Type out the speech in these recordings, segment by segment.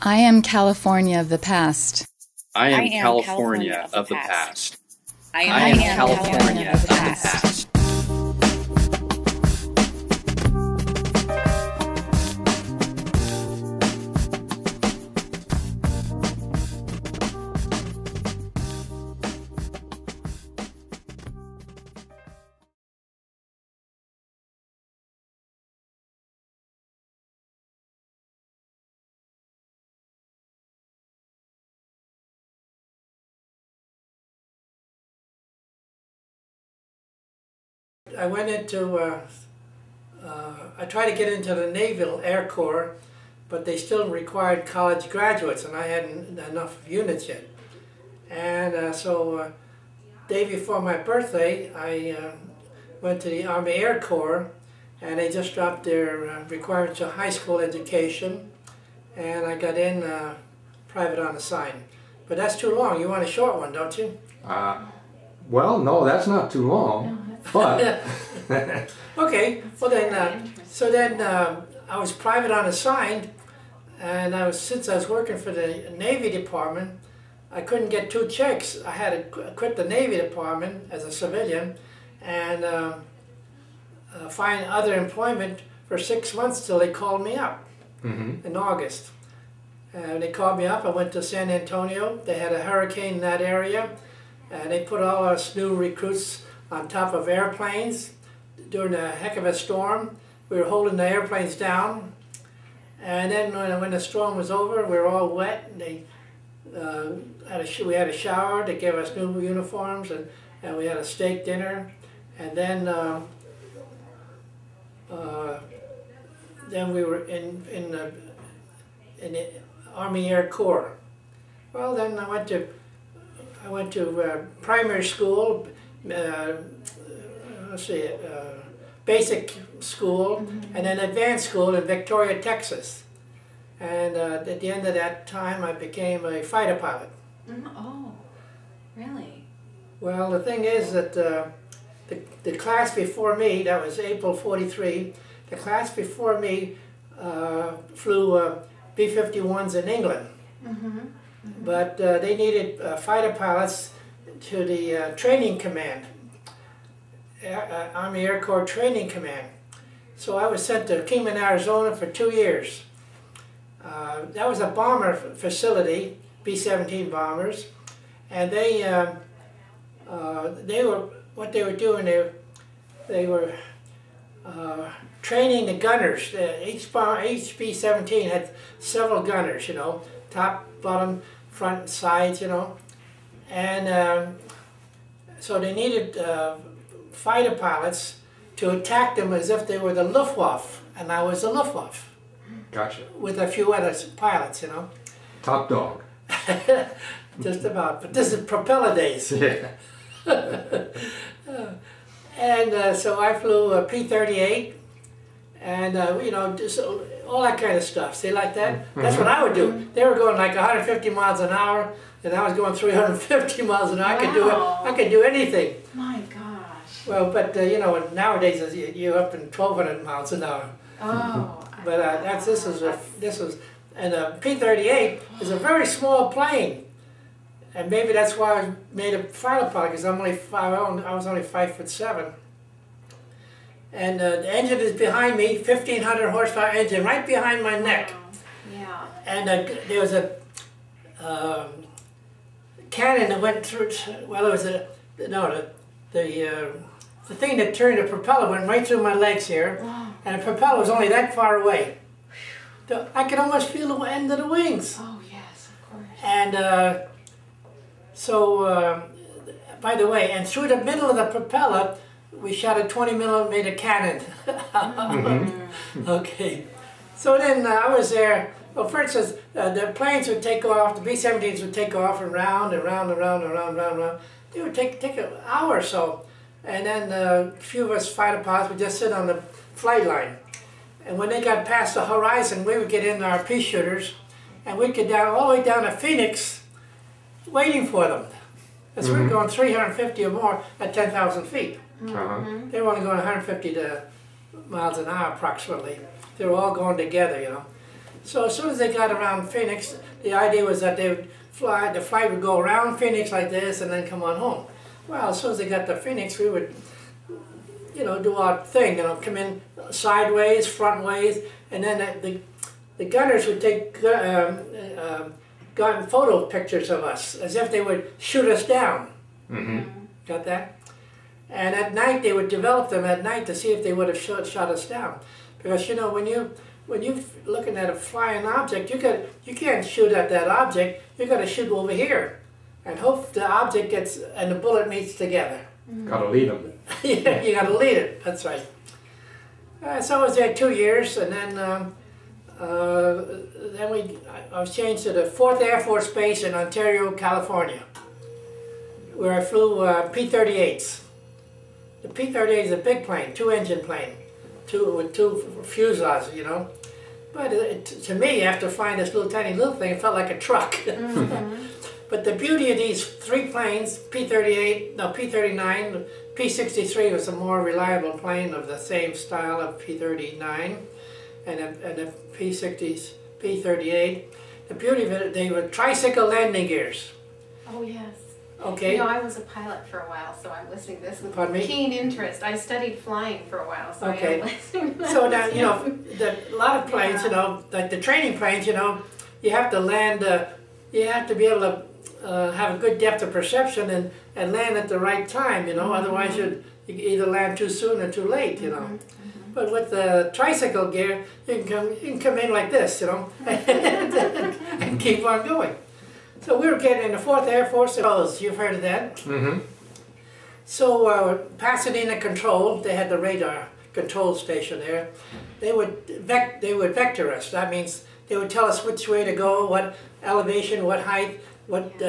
I am California of the past. I am California of the past. I am California of the past. I went into, I tried to get into the Naval Air Corps, but they still required college graduates, and I hadn't enough units yet. And so, day before my birthday, I went to the Army Air Corps, and they just dropped their requirements of high school education, and I got in private unassigned. But that's too long. You want a short one, don't you? Well, no, that's not too long. But okay, well then, so then I was private unassigned, and since I was working for the Navy Department, I couldn't get 2 checks. I had to quit the Navy Department as a civilian and find other employment for 6 months till they called me up in August. They called me up. I went to San Antonio. They had a hurricane in that area, and they put all us new recruits on top of airplanes during a heck of a storm. We were holding the airplanes down, and then when the storm was over, we were all wet. And they we had a shower. They gave us new uniforms, and we had a steak dinner, and then we were in the Army Air Corps. Well, then I went to primary school. Basic school, and then advanced school in Victoria, Texas. And at the end of that time, I became a fighter pilot. Oh, really? Well, the thing is that the class before me, that was April '43, the class before me flew B-51s in England. But they needed fighter pilots to the training command, Army Air Corps Training Command. So I was sent to Kingman, Arizona for 2 years. That was a bomber facility, B-17 bombers, and what they were doing, they were training the gunners. Each B-17 had several gunners, you know, top, bottom, front, and sides, you know. And so they needed fighter pilots to attack them as if they were the Luftwaffe, and I was the Luftwaffe. Gotcha. With a few other pilots, you know. Top dog. Just about, but this is propeller days. Yeah. And so I flew a P-38, and you know, just all that kind of stuff. See, like that? That's what I would do. They were going like 150 miles an hour, and I was going 350 miles an hour. Wow. I could do anything. My gosh. Well, but you know, nowadays you're up in 1,200 miles an hour. Oh. But this was, and a P-38 is a very small plane, and maybe that's why I made a fighter pilot, because I was only 5'7", and the engine is behind me, 1,500 horsepower engine right behind my neck. Yeah. And there was a cannon that went through. Well, it was the thing that turned the propeller went right through my legs here, and the propeller was only that far away. I could almost feel the end of the wings. Oh yes, of course. And by the way, and through the middle of the propeller, we shot a 20mm cannon. Okay. So then I was there. Well, for instance, the planes would take off, the B-17s would take off and round and round and round and round and round and round. It would take an hour or so. And then a few of us fighter pilots would just sit on the flight line. And when they got past the horizon, we would get in our pea shooters, and we'd get down all the way down to Phoenix, waiting for them. Because we were going 350 or more at 10,000 feet. They were only going 150 miles an hour approximately. They were all going together, you know. So as soon as they got around Phoenix, the idea was that they would fly, the flight would go around Phoenix like this and then come on home. Well, as soon as they got to Phoenix, we would, you know, do our thing, you know, come in sideways, front ways, and then the gunners would take gotten photo pictures of us as if they would shoot us down. Got that? And at night they would develop them at night to see if they would have shot us down, because you know when you're looking at a flying object, you can't shoot at that object. You got to shoot over here, and hope the object gets and the bullet meets together. Got to lead them. Yeah, you got to lead it. That's right. So I was there 2 years, and then I was changed to the 4th Air Force Base in Ontario, California, where I flew P-38s. The P-38 is a big plane, 2-engine plane, with 2 fuselages, you know. But to me, after flying this tiny little thing, it felt like a truck. But the beauty of these 3 planes, P-38, no, P-39, P-63 was a more reliable plane of the same style of P-39, and the P-38. The beauty of it, they were tricycle landing gears. Oh, yes. Okay. You know, I was a pilot for a while, so I'm listening to this with Pardon me? keen interest. I studied flying for a while, so Okay. I am listening to So now, you know, a lot of planes, you know, like the training planes, you know, you have to land, you have to be able to have a good depth of perception and land at the right time, you know, otherwise you either land too soon or too late, you know. But with the tricycle gear, you can come in like this, you know, and keep on going. So we were getting in the 4th Air Force, you've heard of that. So Pasadena Control, they had the radar control station there. They would vector us. That means they would tell us which way to go, what elevation, what height, what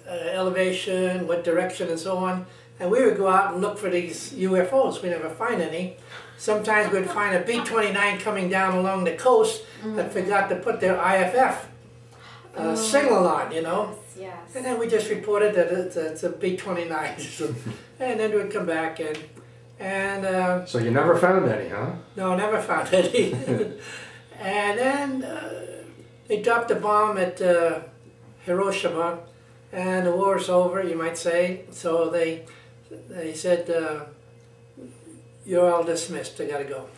elevation, what direction, and so on. And we would go out and look for these UFOs. We never find any. Sometimes we'd find a B-29 coming down along the coast that forgot to put their IFF signal on, you know. Yes. And then we just reported that it's a B-29. And then we'd come back and So you never found any, huh? no, never found any. And then they dropped a bomb at Hiroshima, and the war's over, you might say. So they said, you're all dismissed, I gotta go.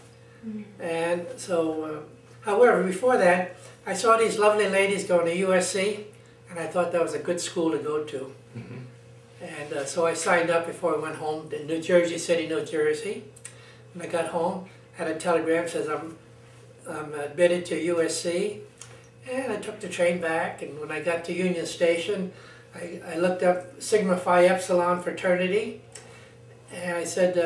And so, however, before that, I saw these lovely ladies going to USC, and I thought that was a good school to go to. And so I signed up before I went home in New Jersey City, New Jersey. When I got home, had a telegram says I'm admitted to USC, and I took the train back. And when I got to Union Station, I looked up Sigma Phi Epsilon fraternity, and I said,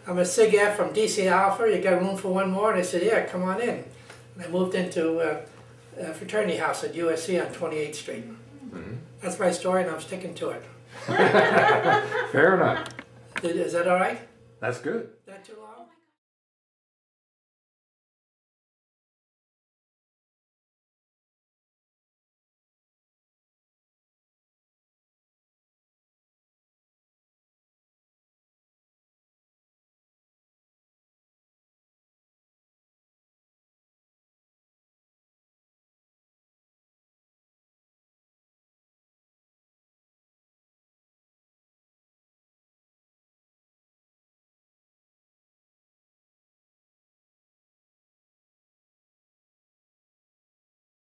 I'm a Sig F from DC Alpha, you got room for one more? And they said, yeah, come on in. And I moved into a fraternity house at USC on 28th Street. That's my story, and I'm sticking to it. Fair enough. Is that all right? That's good. Not too long?